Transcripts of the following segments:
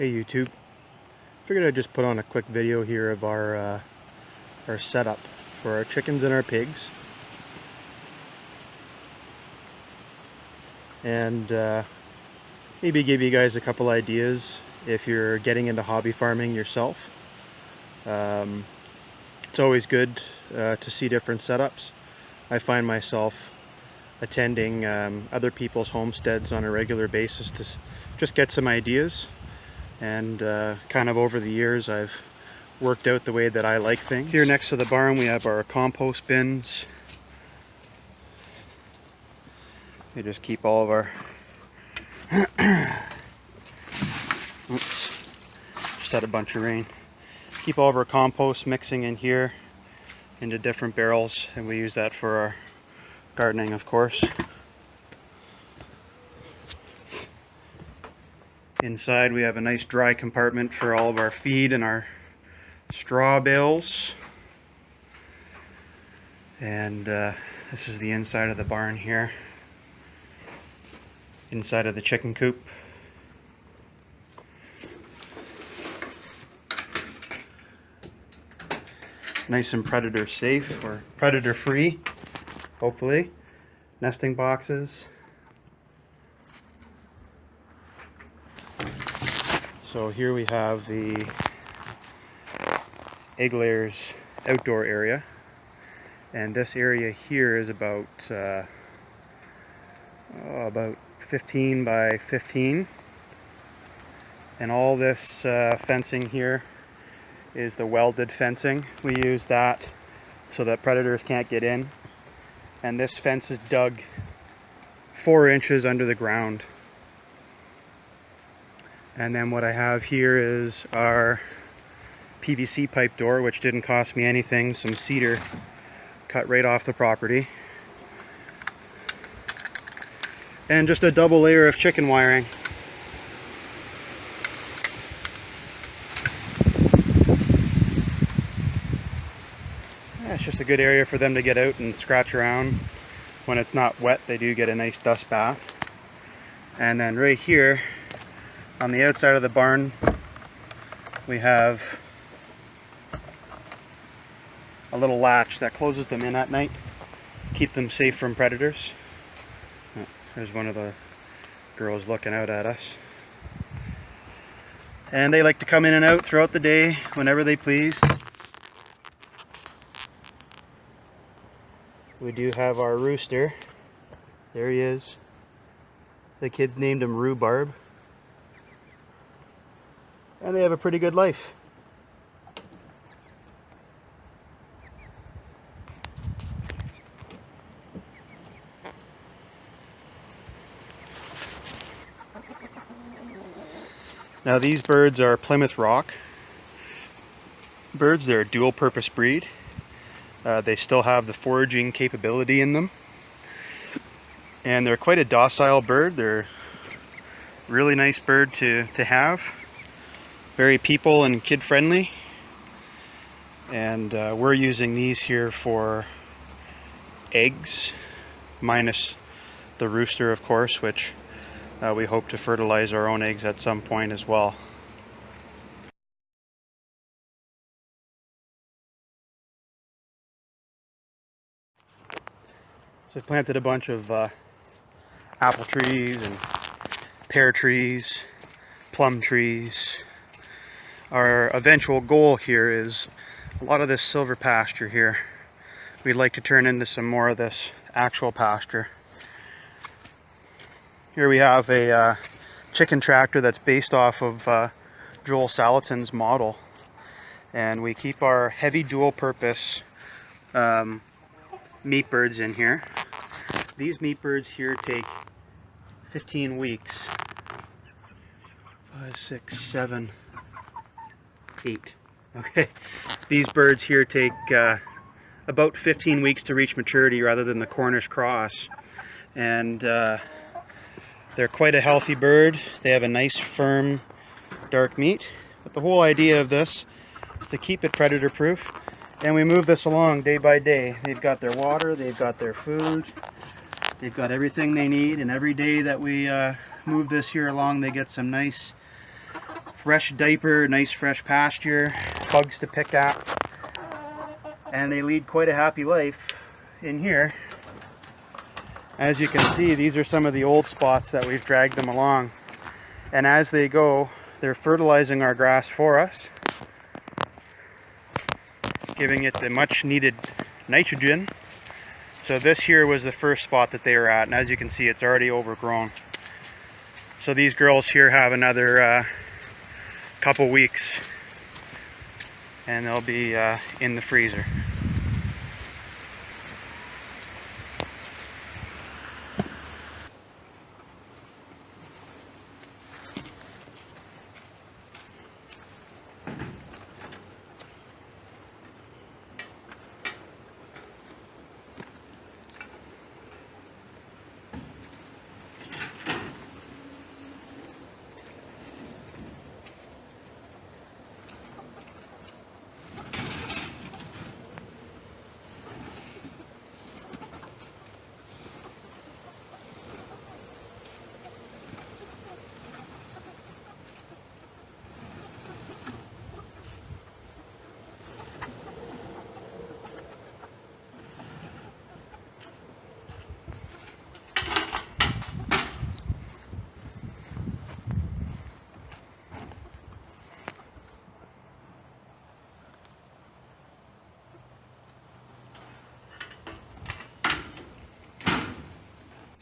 Hey YouTube, figured I'd just put on a quick video here of our setup for our chickens and our pigs, and maybe give you guys a couple ideas if you're getting into hobby farming yourself. It's always good to see different setups. I find myself attending other people's homesteads on a regular basis to just get some ideas. And kind of over the years I've worked out the way that I like things. Here next to the barn we have our compost bins. We just keep all of our oops, just had a bunch of rain. Keep all of our compost mixing in here into different barrels, and we use that for our gardening, of course. Inside we have a nice dry compartment for all of our feed and our straw bales. And this is the inside of the barn here. Inside of the chicken coop. Nice and predator safe, or predator free, hopefully. Nesting boxes. So here we have the egg layers outdoor area, and this area here is about 15 by 15, and all this fencing here is the welded fencing. We use that so that predators can't get in, and this fence is dug 4 inches under the ground. And then what I have here is our PVC pipe door, which didn't cost me anything, some cedar cut right off the property. And just a double layer of chicken wiring. Yeah, it's just a good area for them to get out and scratch around. When it's not wet, they do get a nice dust bath. And then right here, on the outside of the barn, we have a little latch that closes them in at night, keep them safe from predators. Oh, there's one of the girls looking out at us. And they like to come in and out throughout the day whenever they please. We do have our rooster. There he is. The kids named him Rhubarb. And they have a pretty good life. Now these birds are Plymouth Rock birds. They're a dual purpose breed. They still have the foraging capability in them. And they're quite a docile bird. They're a really nice bird to have. Very people and kid friendly, and we're using these here for eggs, minus the rooster, of course, which we hope to fertilize our own eggs at some point as well. So I planted a bunch of apple trees and pear trees, plum trees. Our eventual goal here is a lot of this silver pasture here. We'd like to turn into some more of this actual pasture. Here we have a chicken tractor that's based off of Joel Salatin's model. And we keep our heavy dual purpose meat birds in here. These meat birds here take 15 weeks. 5, 6, 7, 8. Okay, these birds here take about 15 weeks to reach maturity rather than the Cornish cross, and they're quite a healthy bird. They have a nice firm dark meat, but the whole idea of this is to keep it predator proof, and we move this along day by day. They've got their water, they've got their food, they've got everything they need, and every day that we move this here along, they get some nice fresh diaper, nice fresh pasture, bugs to pick at, and they lead quite a happy life in here. As you can see, these are some of the old spots that we've dragged them along, and as they go, they're fertilizing our grass for us, giving it the much needed nitrogen. So this here was the first spot that they were at, and as you can see, it's already overgrown. So these girls here have another couple weeks and they'll be in the freezer.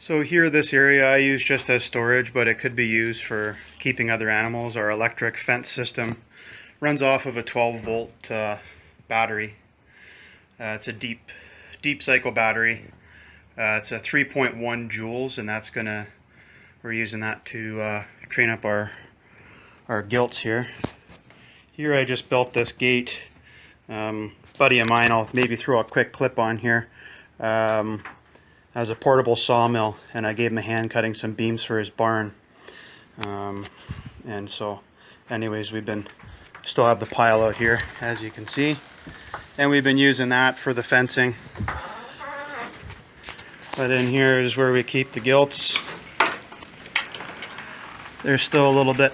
So here, this area I use just as storage, but it could be used for keeping other animals. Our electric fence system runs off of a 12-volt battery. It's a deep cycle battery. It's a 3.1 joules, and we're using that to train up our gilts here. Here I just built this gate. Buddy of mine, I'll maybe throw a quick clip on here. As a portable sawmill, and I gave him a hand cutting some beams for his barn. And so anyways, still have the pile out here, as you can see, and we've been using that for the fencing. But in here is where we keep the gilts. They're still a little bit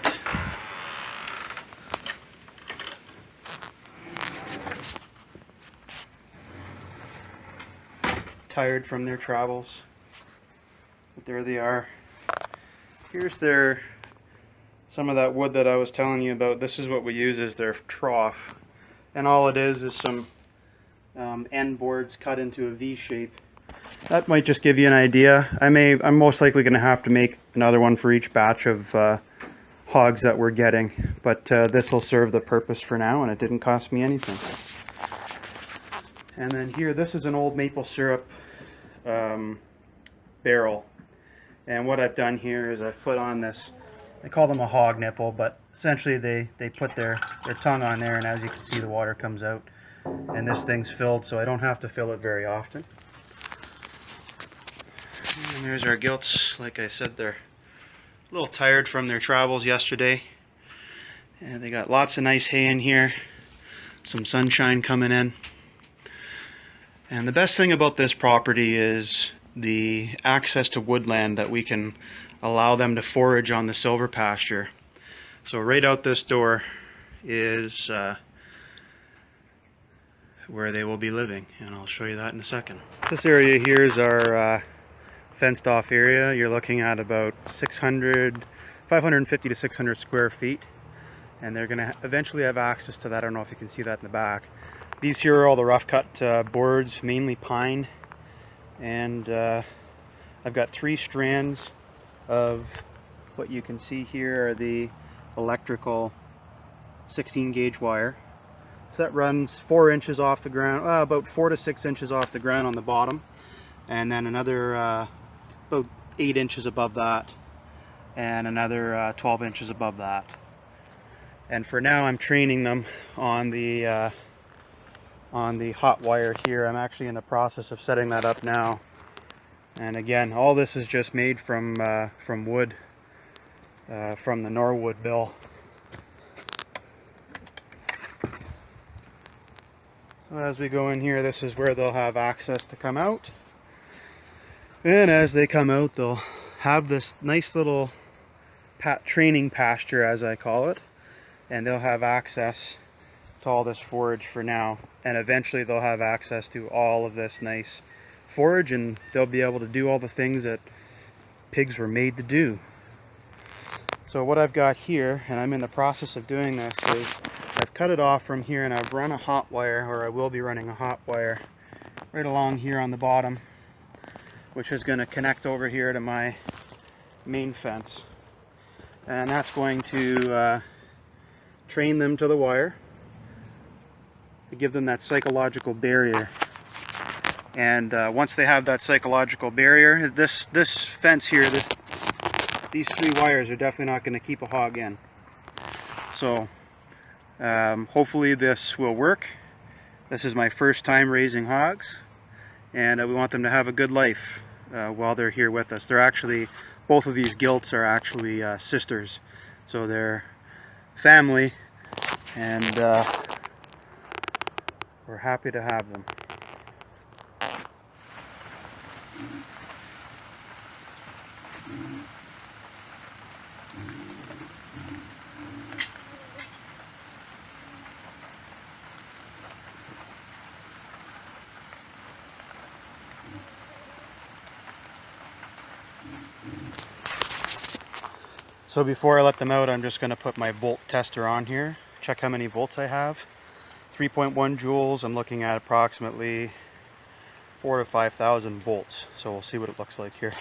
tired from their travels, but there they are. Here's some of that wood that I was telling you about. This is what we use as their trough, and all it is some end boards cut into a V shape. That might just give you an idea. I'm most likely going to have to make another one for each batch of hogs that we're getting, but this will serve the purpose for now, and it didn't cost me anything. And then here, this is an old maple syrup barrel, and what I've done here is I've put on this, I call them a hog nipple, but essentially they put their tongue on there, and as you can see, the water comes out, and this thing's filled, so I don't have to fill it very often. And there's our gilts. Like I said, they're a little tired from their travels yesterday, and they got lots of nice hay in here, some sunshine coming in. And the best thing about this property is the access to woodland, that we can allow them to forage on the silver pasture. So right out this door is where they will be living, and I'll show you that in a second. This area here is our fenced off area. You're looking at about 550 to 600 square feet, and they're going to eventually have access to that. I don't know if you can see that in the back. These here are all the rough cut boards, mainly pine, and I've got 3 strands of what you can see here are the electrical 16 gauge wire. So that runs 4 inches off the ground, about 4 to 6 inches off the ground on the bottom, and then another about 8 inches above that, and another 12 inches above that. And for now, I'm training them on the hot wire here. I'm actually in the process of setting that up now. And again, all this is just made from wood, from the Norwood bill. So as we go in here, this is where they'll have access to come out. And as they come out, they'll have this nice little training pasture, as I call it. and they'll have access to all this forage for now, and eventually they'll have access to all of this nice forage, and they'll be able to do all the things that pigs were made to do. So what I've got here, and I'm in the process of doing this, is I've cut it off from here and I've run a hot wire, or I will be running a hot wire right along here on the bottom, which is going to connect over here to my main fence, and that's going to train them to the wire to give them that psychological barrier. And once they have that psychological barrier, this fence here, these 3 wires are definitely not going to keep a hog in. So hopefully this will work. This is my first time raising hogs, and we want them to have a good life while they're here with us. They're actually, both of these gilts are actually sisters, so they're family, and we're happy to have them. So before I let them out, I'm just going to put my volt tester on here, check how many volts I have. 3.1 joules, I'm looking at approximately 4,000 to 5,000 volts. So we'll see what it looks like here.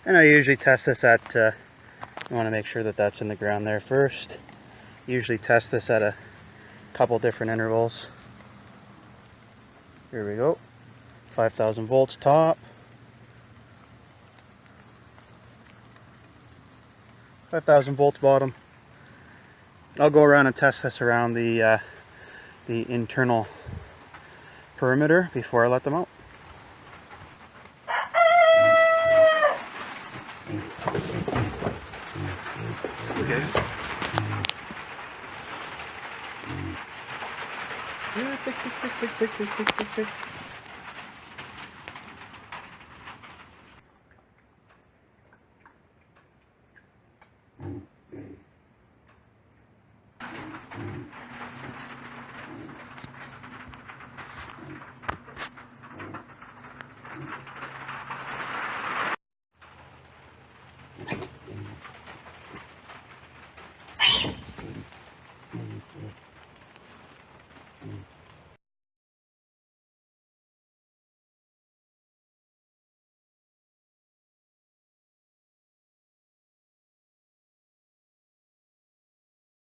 And I usually test this at, I want to make sure that that's in the ground there first. Usually test this at a couple different intervals. Here we go. 5,000 volts top. 5,000 volts bottom. I'll go around and test this around the internal perimeter before I let them out. Okay. Tick.